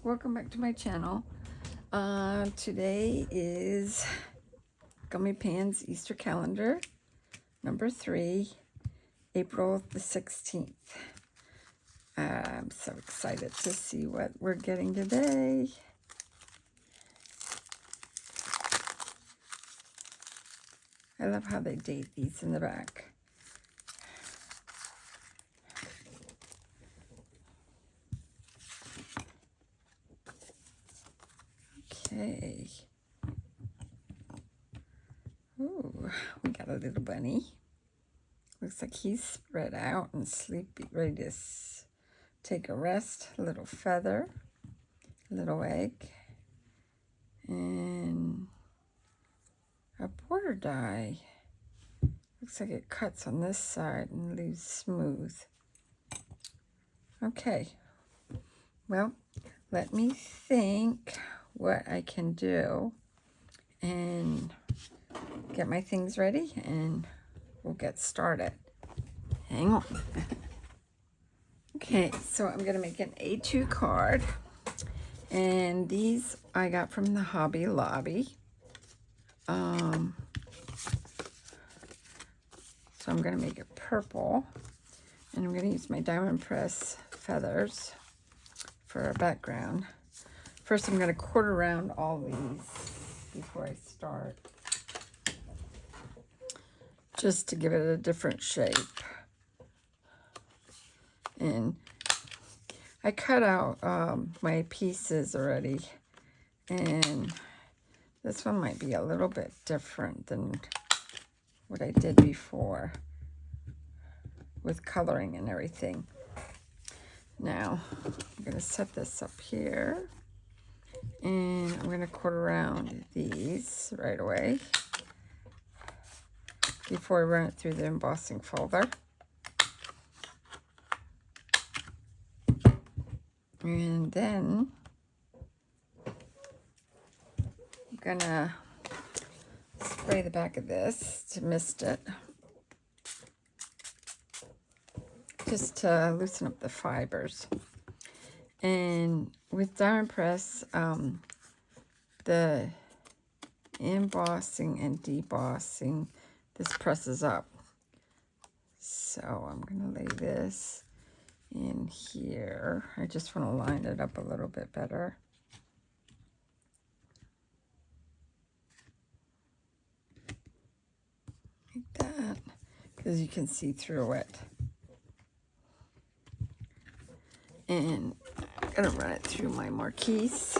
welcome back to my channel. Today is Gummiapan's Easter calendar, number 3, April the 16th. I'm so excited to see what we're getting today. I love how they date these in the back. Okay. Ooh, we got a little bunny. Looks like he's spread out and sleepy, ready to take a rest. A little feather, a little egg, and a border die. Looks like it cuts on this side and leaves smooth. Okay, well, let me think what I can do and get my things ready and we'll get started. Hang on. Okay, so I'm going to make an A2 card, and these I got from the Hobby Lobby. So I'm going to make it purple, and I'm going to use my diamond press feathers for a background. First, I'm going to quarter round all these before I start, just to give it a different shape. And I cut out my pieces already, and this one might be a little bit different than what I did before with coloring and everything. Now, I'm going to set this up here, and I'm going to quarter round these right away before I run it through the embossing folder. And then I'm gonna spray the back of this to mist it, just to loosen up the fibers. And with diamond press, the embossing and debossing, this presses up. So I'm gonna lay this in here. I just want to line it up a little bit better. Like that, because you can see through it. And I'm going to run it through my marquise.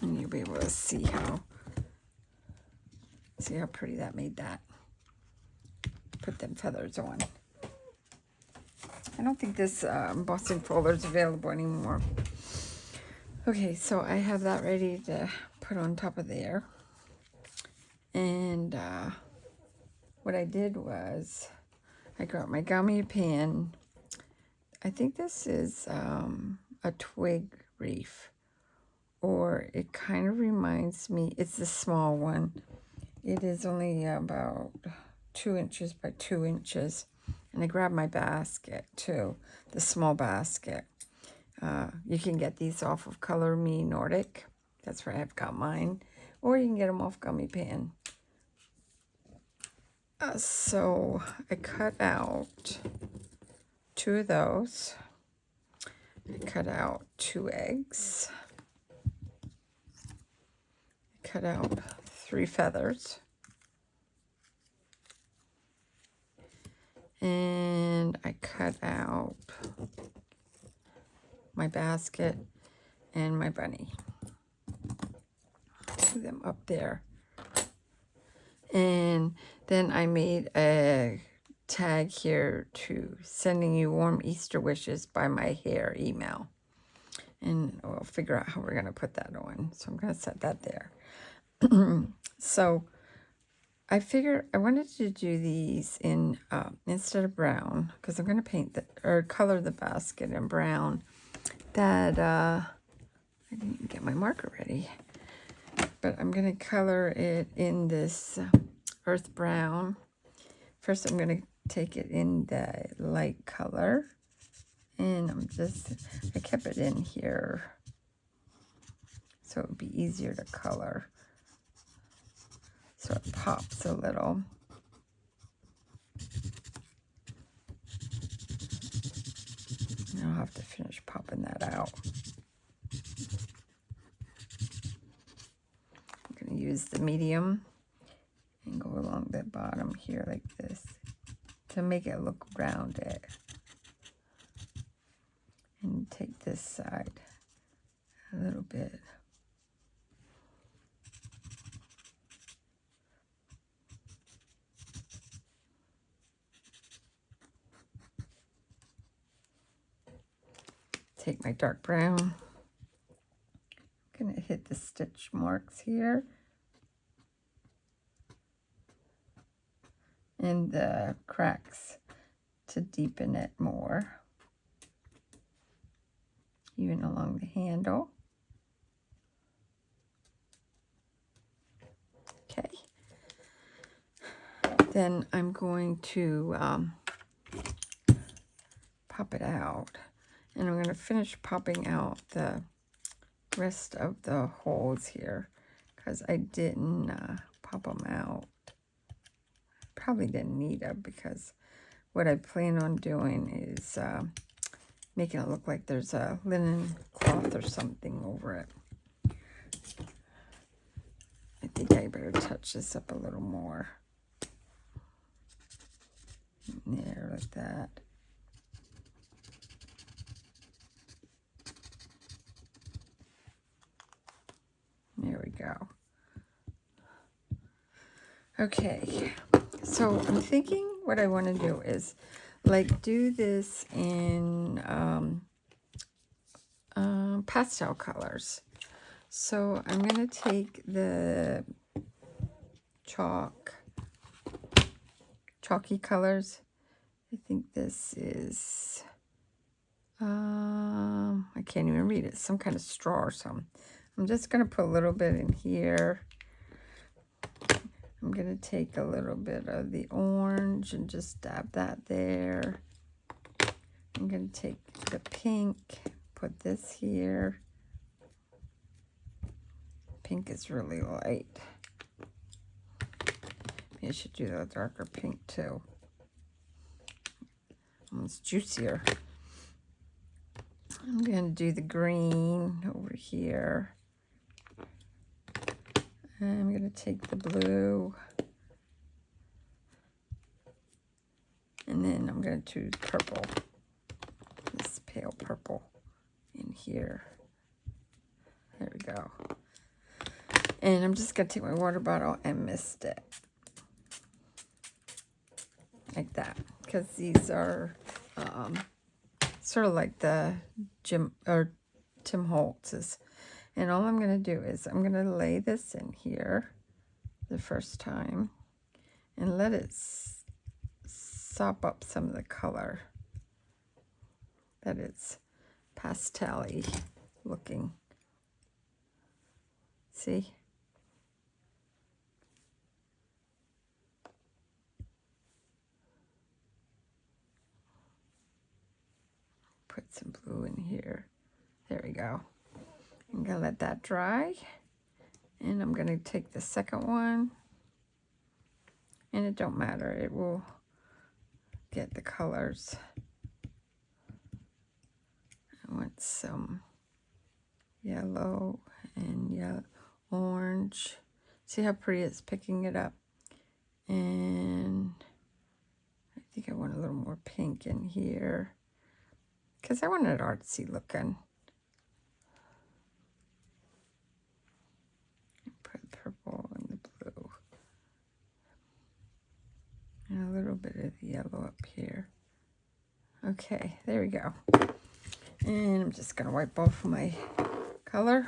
And you'll be able to see how pretty that made that. Put them feathers on. I don't think this embossing folder is available anymore. Okay, so I have that ready to put on top of there. And what I did was I got my Gummiapan. I think this is a twig reef, or it kind of reminds me, it's the small one. It is only about 2 inches by 2 inches. And I grabbed my basket too, the small basket. You can get these off of Me Nordic. That's where I've got mine. Or you can get them off Gummiapan. So I cut out 2 of those. I cut out 2 eggs. I cut out 3 feathers. And I cut out my basket and my bunny. Put them up there. And then I made a tag here to sending you warm Easter wishes by my hair email. And we'll figure out how we're going to put that on. So I'm going to set that there. So I figured I wanted to do these in, instead of brown, because I'm going to paint or color the basket in brown, that, I didn't even get my marker ready, but I'm going to color it in this earth brown. First, I'm going to take it in the light color. And I kept it in here so it would be easier to color. So it pops a little. And I'll have to finish popping that out. I'm going to use the medium and go along the bottom here like this to make it look rounded. And take this side a little bit. Take my dark brown. I'm going to hit the stitch marks here. And the cracks to deepen it more. Even along the handle. Okay. Then I'm going to pop it out. And I'm going to finish popping out the rest of the holes here. Because I didn't pop them out. Probably didn't need them because what I plan on doing is making it look like there's a linen cloth or something over it. I think I better touch this up a little more. There, like that. There we go. Okay, so I'm thinking what I want to do is like do this in pastel colors. So I'm going to take the chalky colors. I think this is, I can't even read it, some kind of straw or something. I'm just going to put a little bit in here. I'm going to take a little bit of the orange and just dab that there. I'm going to take the pink, put this here. Pink is really light. Maybe I should do the darker pink too. It's juicier. I'm going to do the green over here. I'm going to take the blue. And then I'm going to do purple. This pale purple in here. There we go. And I'm just going to take my water bottle and mist it. Like that. Because these are sort of like the Tim Holtz's. And all I'm going to do is I'm going to lay this in here the first time and let it sop up some of the color that it's pastel-y looking. See? Put some blue in here. There we go. I'm going to let that dry. And I'm going to take the second one. And it don't matter. It will get the colors. I want some yellow and orange. See how pretty it's picking it up? And I think I want a little more pink in here. Because I want it artsy looking. Put purple and the blue. And a little bit of the yellow up here. Okay, there we go. And I'm just going to wipe off my color.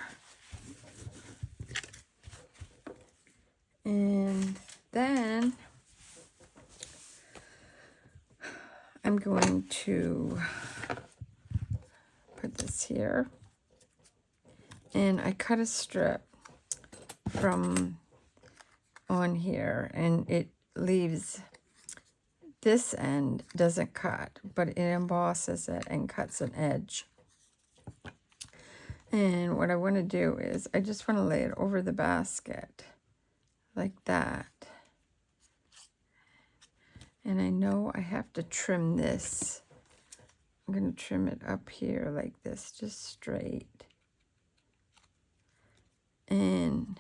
And then I'm going to put this here. And I cut a strip from on here, and it leaves this end doesn't cut, but it embosses it and cuts an edge. And what I want to do is I just want to lay it over the basket like that. And I know I have to trim this. I'm going to trim it up here like this, just straight. And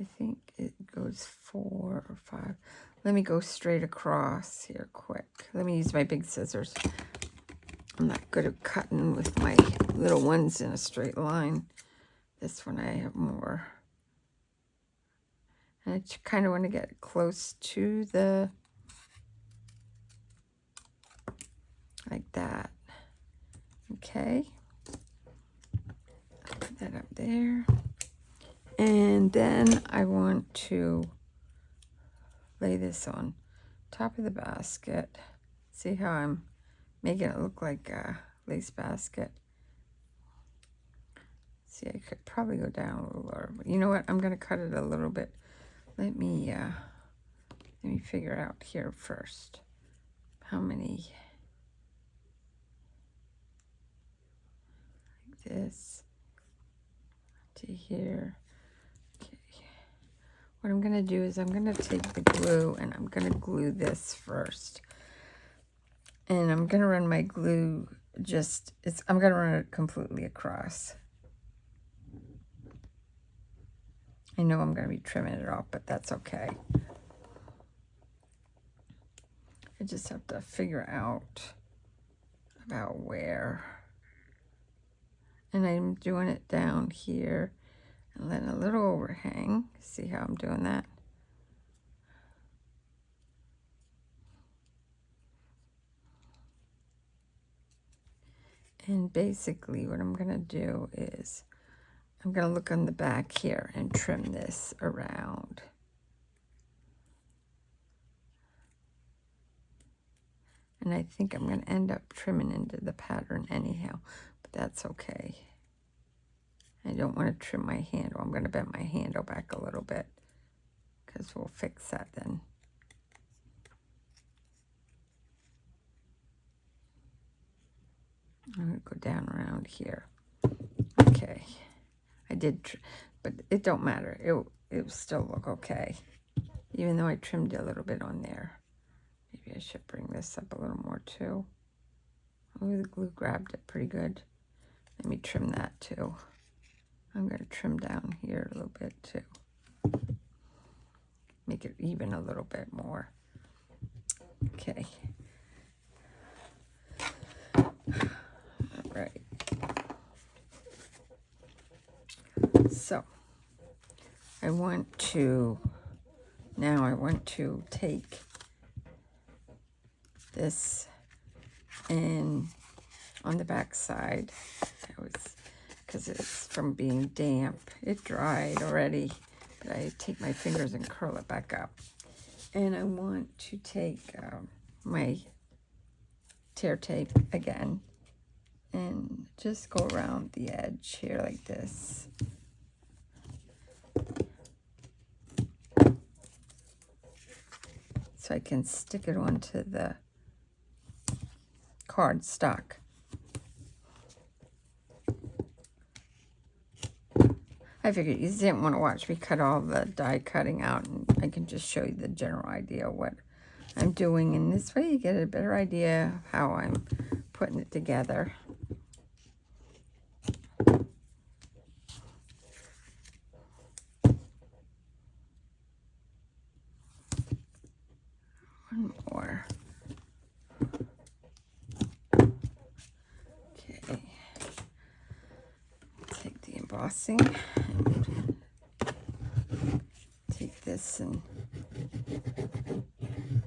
I think it goes 4 or 5. Let me go straight across here quick. Let me use my big scissors. I'm not good at cutting with my little ones in a straight line. This one I have more. And I kind of want to get close to the, like that. Okay. Put that up there. And then I want to lay this on top of the basket. See how I'm making it look like a lace basket? See, I could probably go down a little lower, but you know what? I'm going to cut it a little bit. Let me figure out here first how many, like this to here. Okay. What I'm going to do is I'm going to take the glue and I'm going to glue this first. And I'm going to run my glue I'm going to run it completely across. I know I'm going to be trimming it off, but that's okay. I just have to figure out about where. And I'm doing it down here and letting a little overhang. See how I'm doing that? And basically what I'm going to do is I'm going to look on the back here and trim this around. And I think I'm going to end up trimming into the pattern anyhow, but that's okay. I don't want to trim my handle. I'm going to bend my handle back a little bit because we'll fix that then. I'm going to go down around here. Okay. I did, but it don't matter. It will still look okay, even though I trimmed a little bit on there. Maybe I should bring this up a little more too. Oh, the glue grabbed it pretty good. Let me trim that too. I'm going to trim down here a little bit too. Make it even a little bit more. Okay. All right. So I want to take this and on the back side, because it's from being damp. It dried already, but I take my fingers and curl it back up. And I want to take my tear tape again and just go around the edge here like this. So I can stick it onto the cardstock. I figured you didn't want to watch me cut all the die cutting out, and I can just show you the general idea of what I'm doing. And this way you get a better idea of how I'm putting it together. One more. Okay. Take the embossing and take this and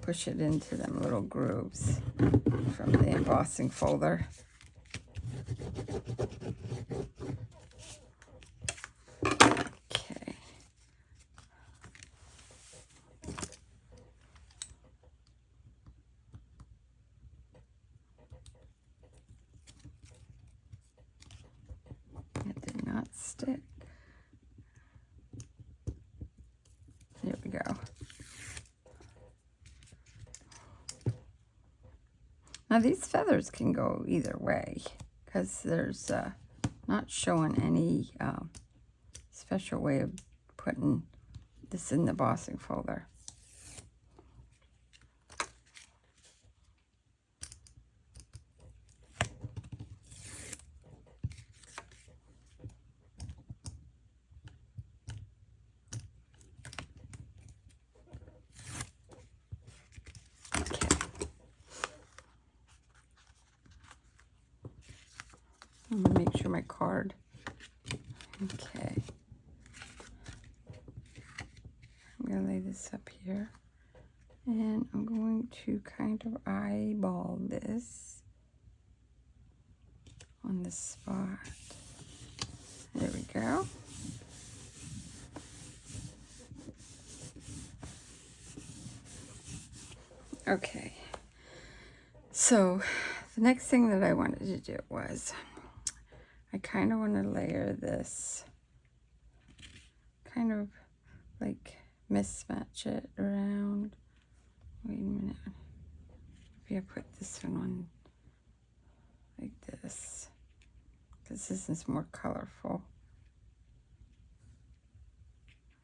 push it into them little grooves from the embossing folder. Okay. It did not stick. Now these feathers can go either way because there's not showing any special way of putting this in the embossing folder. I'm going to make sure my card. Okay. I'm going to lay this up here. And I'm going to kind of eyeball this on the spot. There we go. Okay. So the next thing that I wanted to do was I kind of want to layer this, kind of like mismatch it around. Wait a minute. Maybe I put this one on like this, because this is more colorful.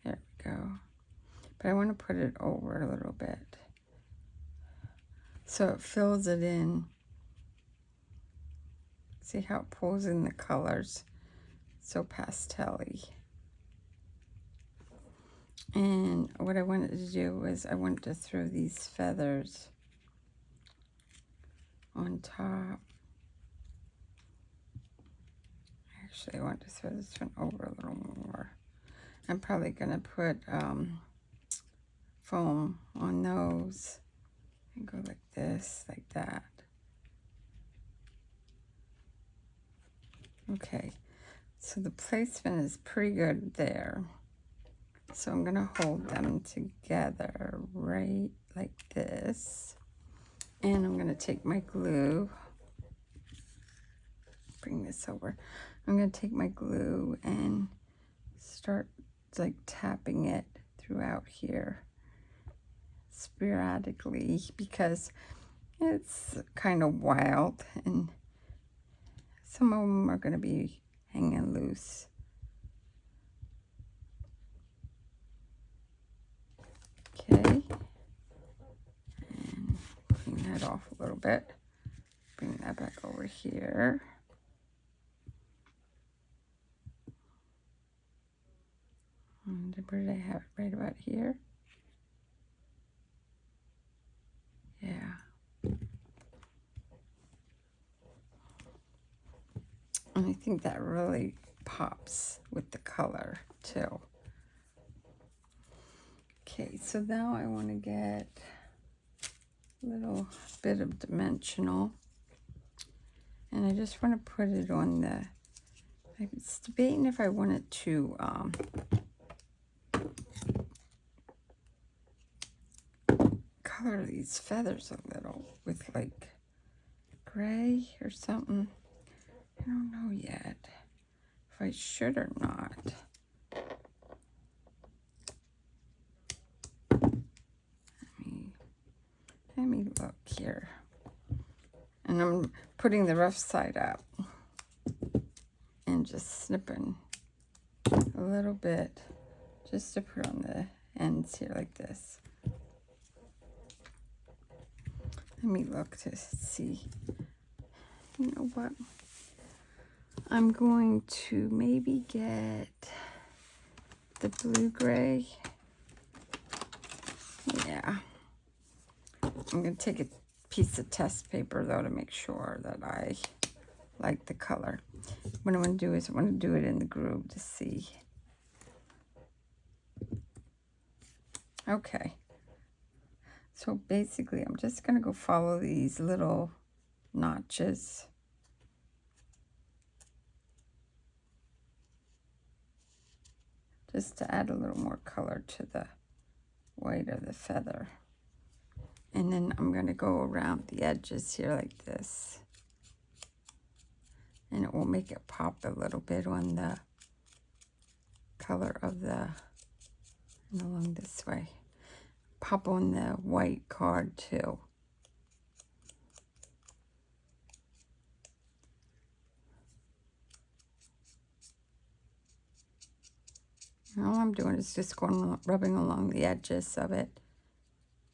There we go. But I want to put it over a little bit so it fills it in. See how it pulls in the colors, so pastel-y. And what I wanted to do was I wanted to throw these feathers on top. Actually, I want to throw this one over a little more. I'm probably going to put foam on those and go like this, like that. Okay, so the placement is pretty good there. So I'm going to hold them together right like this. And I'm going to take my glue, bring this over. I'm going to take my glue and start like tapping it throughout here sporadically because it's kind of wild and some of them are going to be hanging loose. Okay, and clean that off a little bit. Bring that back over here. And where did I have it? Right about here? Yeah. And I think that really pops with the color too. Okay, so now I want to get a little bit of dimensional. And I just want to put it on the, I was debating if I wanted to color these feathers a little with like gray or something. I don't know yet if I should or not. Let me look here. And I'm putting the rough side up and just snipping a little bit just to put on the ends here like this. Let me look to see. You know what? I'm going to maybe get the blue-gray. Yeah. I'm going to take a piece of test paper, though, to make sure that I like the color. What I want to do is I want to do it in the groove to see. Okay. So basically, I'm just going to go follow these little notches. Just to add a little more color to the white of the feather. And then I'm going to go around the edges here like this. And it will make it pop a little bit on the color of the, and along this way. Pop on the white card too. All I'm doing is just going, rubbing along the edges of it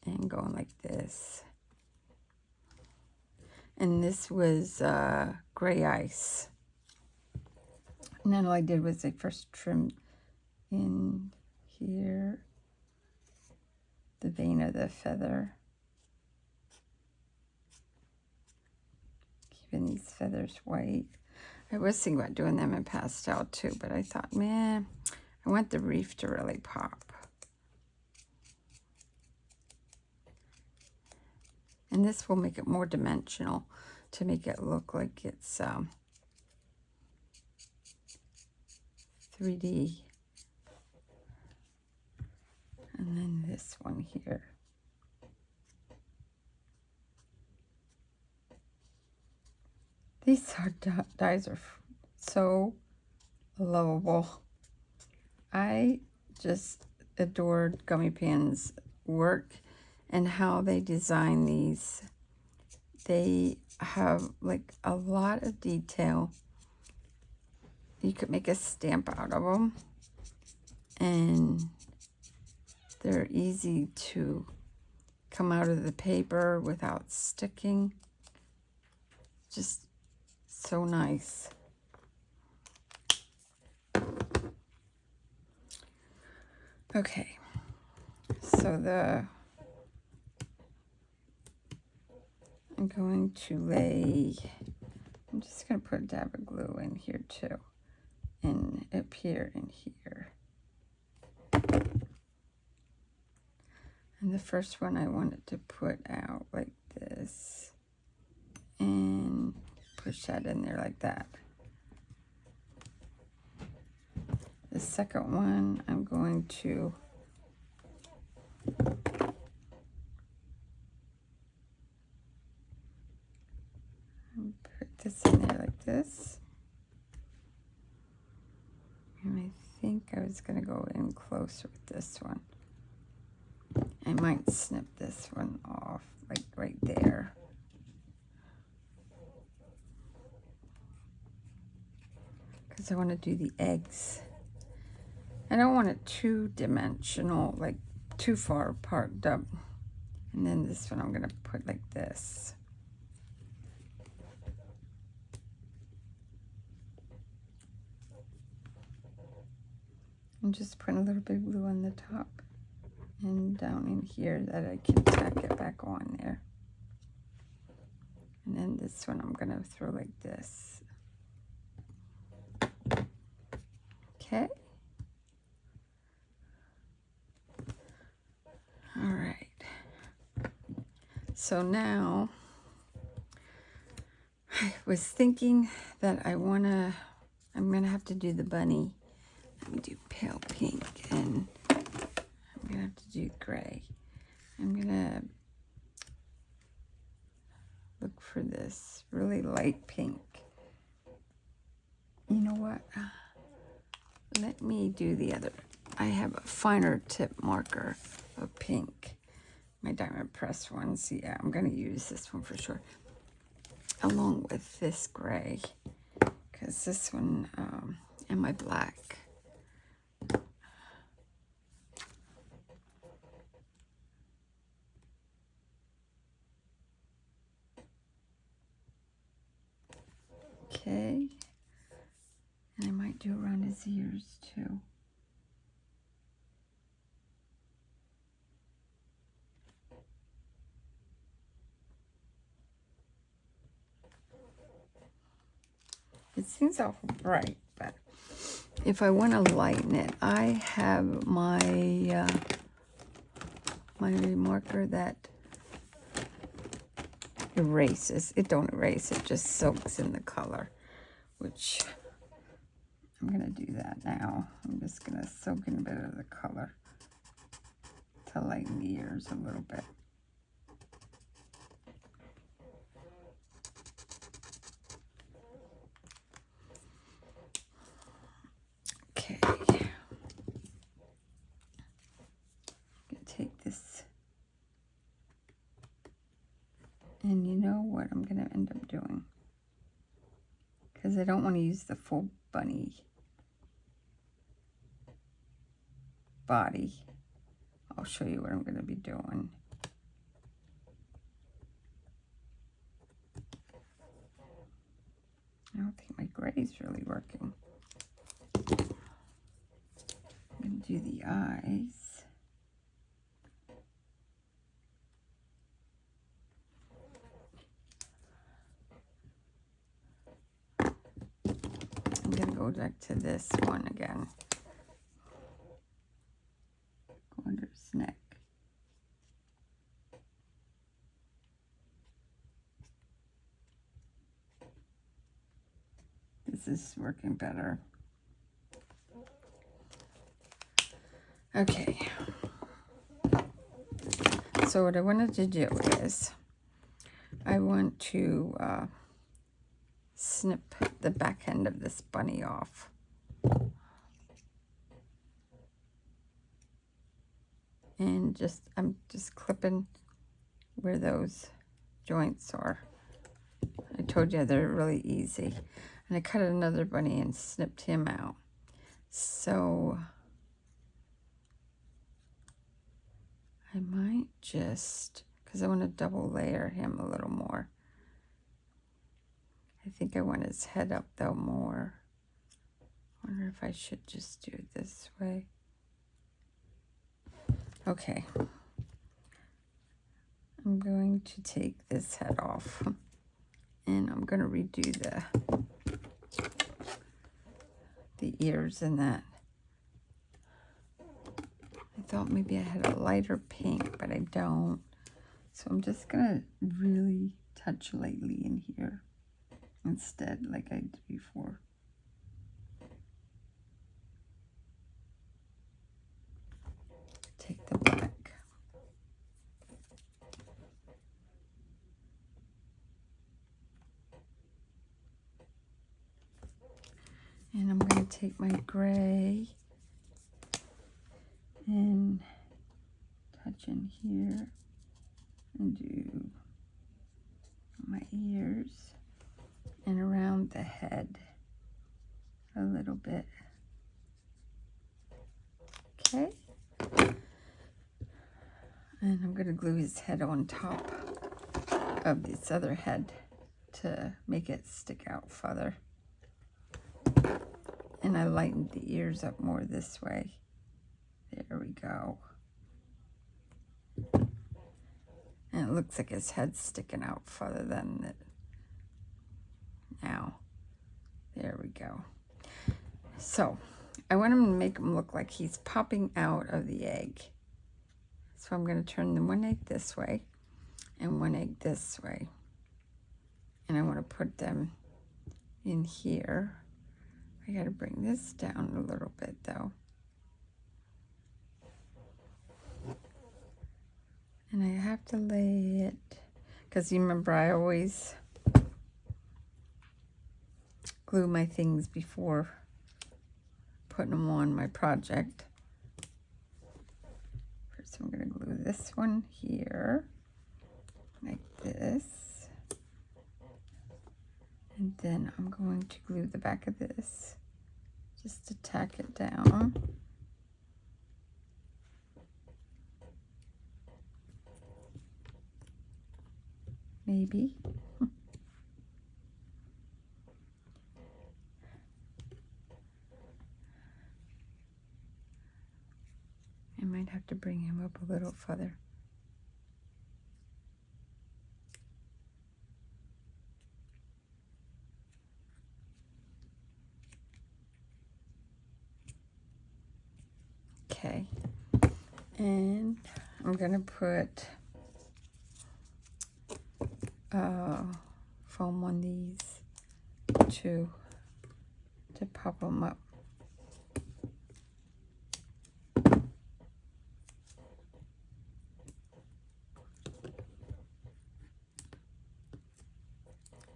and going like this. And this was gray ice. And then all I did was I first trimmed in here the vein of the feather. Keeping these feathers white. I was thinking about doing them in pastel too, but I thought, man, I want the reef to really pop. And this will make it more dimensional to make it look like it's 3D. And then this one here. These dies are so lovable. I just adored Gummiapan's work and how they design these. They have like a lot of detail. You could make a stamp out of them, and they're easy to come out of the paper without sticking. Just so nice. Okay, so I'm going to lay, I'm just going to put a dab of glue in here too, and up here and here. And the first one I wanted to put out like this and push that in there like that. The second one I'm going to put this in there like this. And I think I was going to go in closer with this one. I might snip this one off, like right there. Because I want to do the eggs. I don't want it two-dimensional, like too far apart up. And then this one I'm going to put like this. I'm just putting a little bit of glue on the top and down in here that I can tack it back on there. And then this one I'm going to throw like this. Okay. All right. So now I was thinking that I'm going to have to do the bunny. Let me do pale pink, and I'm going to have to do gray. I'm going to look for this really light pink. You know what? Let me do the other. I have a finer tip marker of pink. My diamond press ones. Yeah, I'm going to use this one for sure. Along with this gray. Because this one and my black. Okay. And I might do around his ears too. It seems awful bright, but if I want to lighten it, I have my my marker that erases. It don't erase, it just soaks in the color, which I'm going to do that now. I'm just going to soak in a bit of the color to lighten the ears a little bit. Okay. I'm going to take this. And you know what I'm going to end up doing? Because I don't want to use the full bunny. body. I'll show you what I'm going to be doing. I don't think my gray is really working. I'm going to do the eyes. I'm going to go back to this one again. Go under his neck. This is working better. Okay. So what I wanted to do is I want to snip the back end of this bunny off. And I'm just clipping where those joints are. I told you they're really easy. And I cut another bunny and snipped him out. So I might just, because I want to double layer him a little more. I think I want his head up though more. I wonder if I should just do it this way. Okay. I'm going to take this head off. And I'm going to redo the ears and that. I thought maybe I had a lighter pink, but I don't. So I'm just going to really touch lightly in here instead, like I did before. Take the black. And I'm going to take my gray and touch in here and do my ears and around the head a little bit. Okay. And I'm going to glue his head on top of this other head to make it stick out further. And I lightened the ears up more this way. There we go. And it looks like his head's sticking out further than it. Now, there we go. So, I want him to make him look like he's popping out of the egg. So I'm going to turn the one egg this way and one egg this way. And I want to put them in here. I got to bring this down a little bit though. And I have to lay it, because you remember I always glue my things before putting them on my project. First I'm going to glue this one here, like this. And then I'm going to glue the back of this, just to tack it down. Maybe. I might have to bring him up a little further. Okay. And I'm going to put foam on these to pop them up.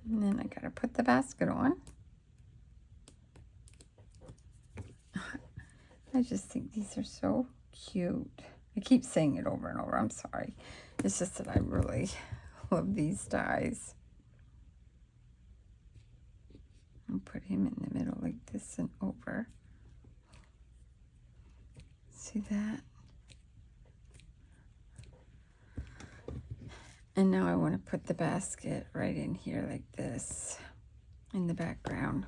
And then I gotta put the basket on. I just think these are so cute. I keep saying it over and over, I'm sorry. It's just that I really love these dies. I'll put him in the middle like this and over. See that? And now I want to put the basket right in here like this in the background.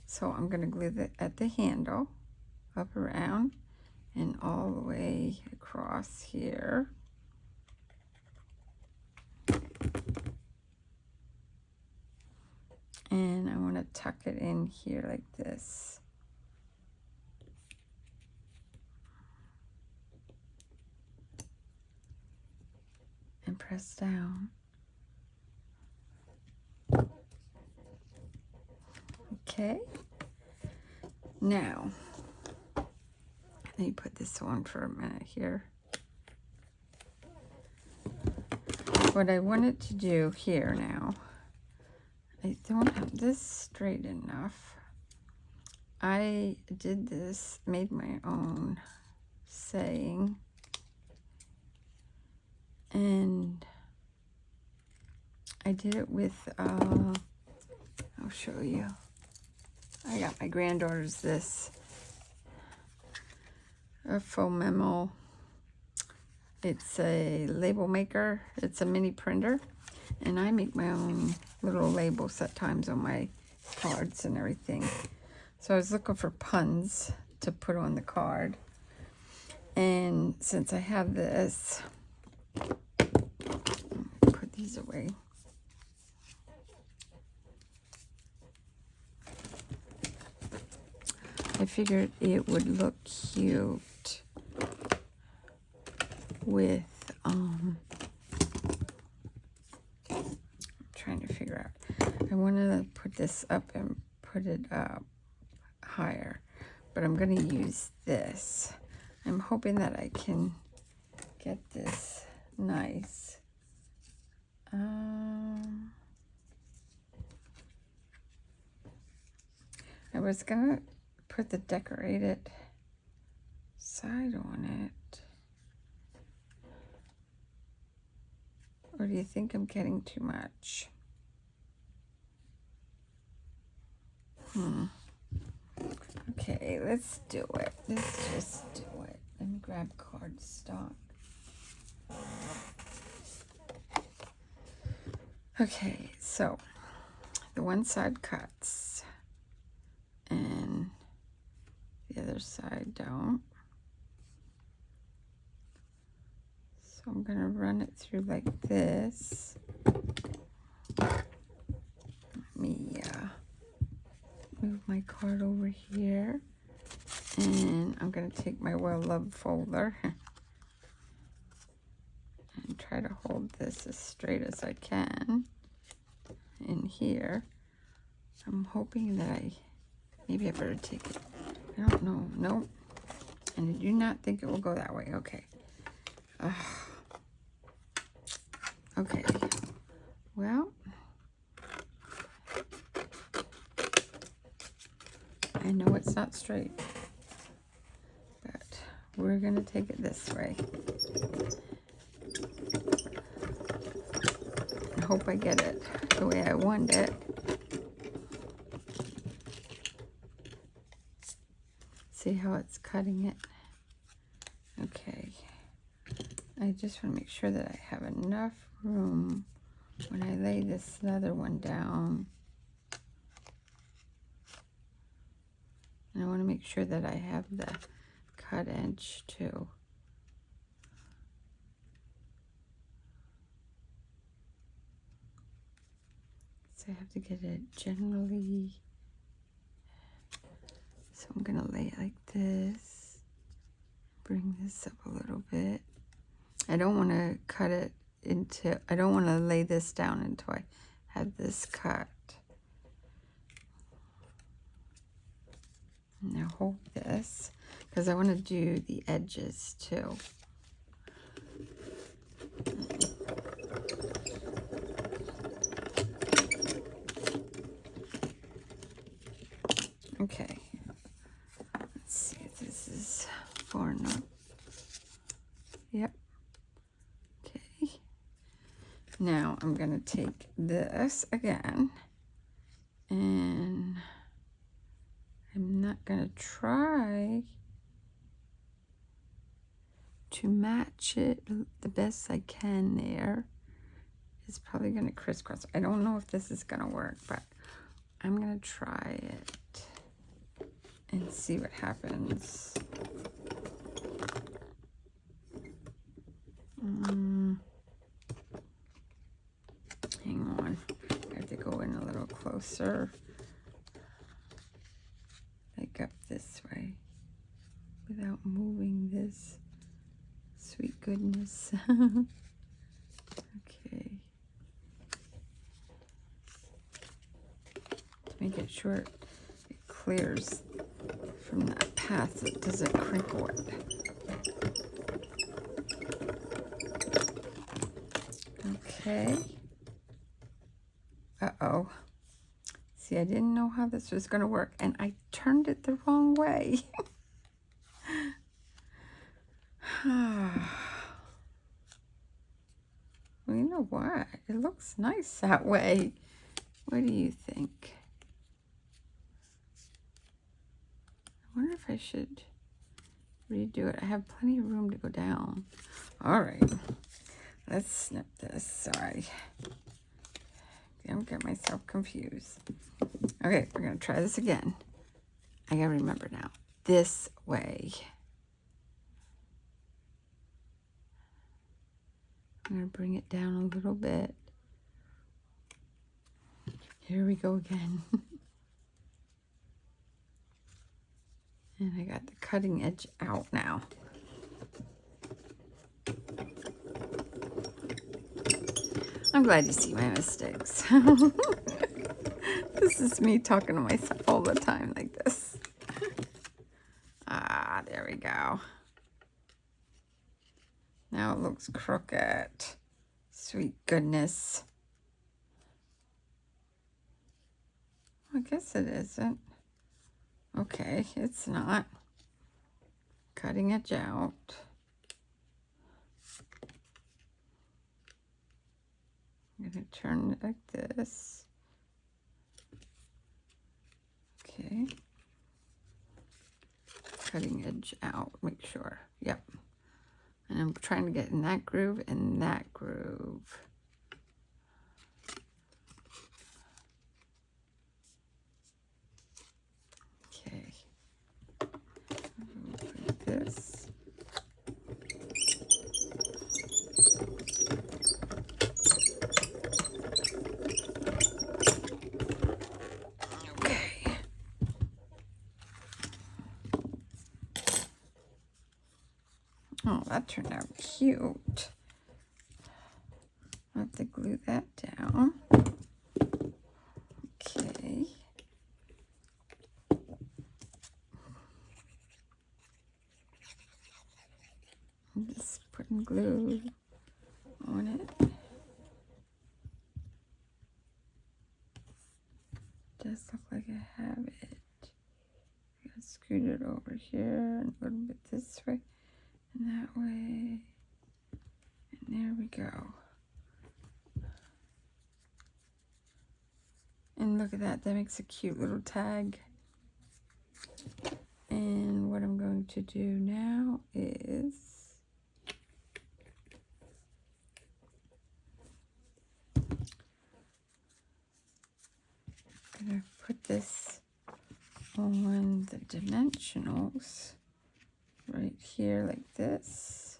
So I'm going to glue it at the handle, up around, and all the way across here. And I want to tuck it in here like this. And press down. Okay. Now, let me put this on for a minute here. What I wanted to do here now, I don't have this straight enough. I did this, made my own saying, and I did it with, I'll show you. I got my granddaughter's this, a faux memo. It's a label maker. It's a mini printer, and I make my own little labels at times on my cards and everything. So I was looking for puns to put on the card, and since I have this, put these away. I figured it would look cute with, I'm trying to figure out. I want to put this up and put it up higher, but I'm going to use this. I'm hoping that I can get this nice. I was going to put the decorated side on it. Or do you think I'm getting too much? Okay, let's do it. Let's just do it. Let me grab cardstock. Okay, so the one side cuts and the other side don't. So I'm going to run it through like this. Let me move my card over here. And I'm going to take my well-loved folder and try to hold this as straight as I can in here. I'm hoping that maybe I better take it. I don't know. Nope. And I do not think it will go that way. Okay. Okay. Well, I know it's not straight, but we're going to take it this way. I hope I get it the way I want it. See how it's cutting it? Okay. I just want to make sure that I have enough room when I lay this other one down. And I want to make sure that I have the cut edge too. So I have to get it generally. So I'm going to lay it like this. Bring this up a little bit. I don't want to cut it into, I don't want to lay this down until I have this cut. Now hold this, because I want to do the edges too. Okay. Let's see if this is far enough. Yep. Okay. Now I'm going to take this again, and I'm not going to try to match it the best I can there. It's probably going to crisscross. I don't know if this is going to work, but I'm going to try it and see what happens. Hang on. I have to go in a little closer. Like up this way without moving this. Sweet goodness. Okay. Making sure it clears from that path so it doesn't crinkle it. Okay. Uh-oh. See, I didn't know how this was going to work, and I turned it the wrong way. Well, you know what? It looks nice that way. What do you think? I wonder if I should redo it. I have plenty of room to go down. All right. Let's snip this. Sorry. Don't get myself confused. Okay, we're going to try this again. I got to remember now. This way. I'm going to bring it down a little bit. Here we go again. And I got the cutting edge out now. I'm glad you see my mistakes. This is me talking to myself all the time like this. Ah, there we go. Now it looks crooked. Sweet goodness. I guess it isn't. Okay, it's not. Cutting edge out. I'm going to turn it like this. Okay. Cutting edge out, make sure. Yep. And I'm trying to get in that groove and that groove. Okay. Like this. Okay. Oh, that turned out cute. I'll have to glue that down. Okay. I'm just putting glue on it. Does look like I have it. I gotta scoot it over here and a little bit this way and that way. And there we go. And look at that, that makes a cute little tag. And what I'm going to do now is I'm going to put this on the dimensionals right here like this.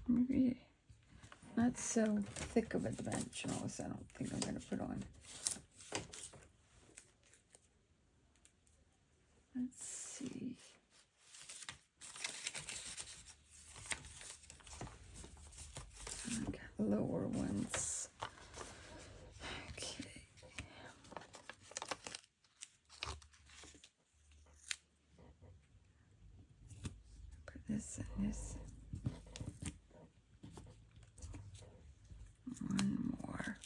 Maybe not so thick of a dimensionals, I don't think I'm going to put on. Let's see. I got lower ones. Okay. Put this and this. One more.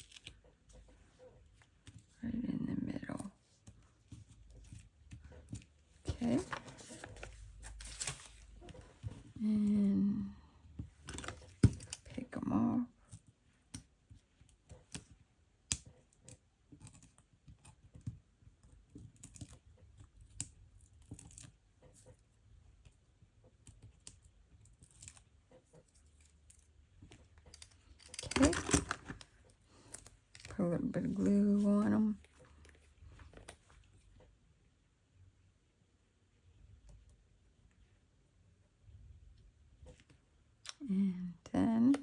Right in the middle. Okay. And pick them off. bit of glue on them. And then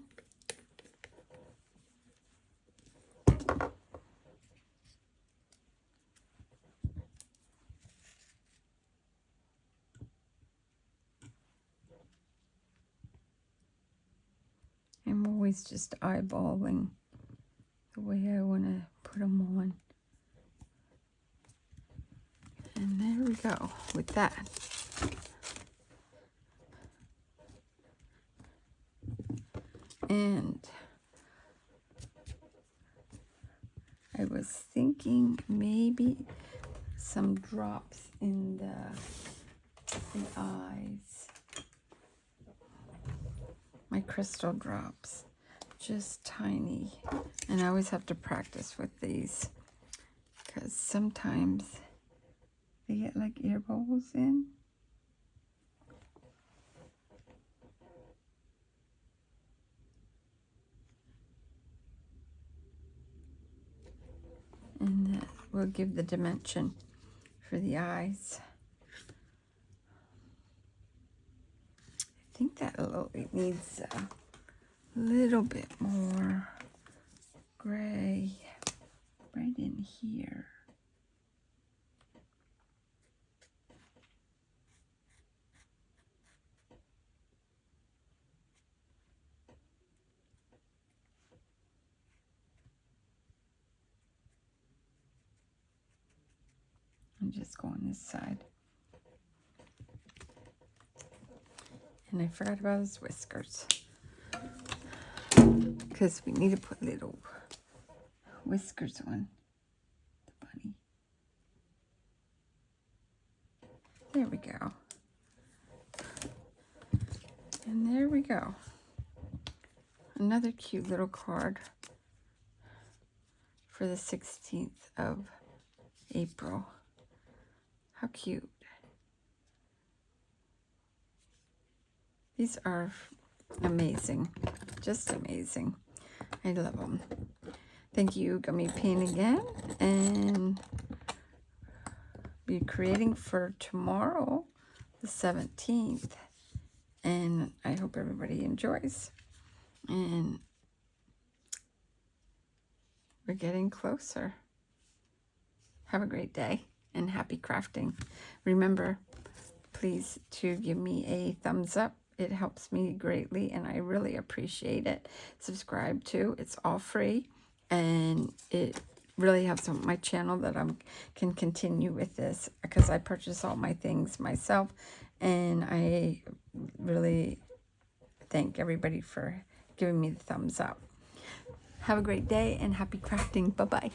I'm always just eyeballing the way I want to put them on. And there we go with that. And I was thinking maybe some drops in the eyes. My crystal drops, just tiny. And I always have to practice with these because sometimes they get like ear bubbles in. And that will give the dimension for the eyes. I think that it needs a little bit more gray right in here. I'm just going this side. And I forgot about his whiskers, because we need to put little whiskers on the bunny. There we go. And there we go. Another cute little card for the 16th of April. How cute. These are amazing, just amazing. I love them. Thank you, Gummiapan, again, and be creating for tomorrow, the 17th, and I hope everybody enjoys. And we're getting closer. Have a great day and happy crafting. Remember, please to give me a thumbs up. It helps me greatly, and I really appreciate it. Subscribe too. It's all free, and it really helps my channel that I can continue with this, because I purchase all my things myself, and I really thank everybody for giving me the thumbs up. Have a great day and happy crafting. Bye-bye.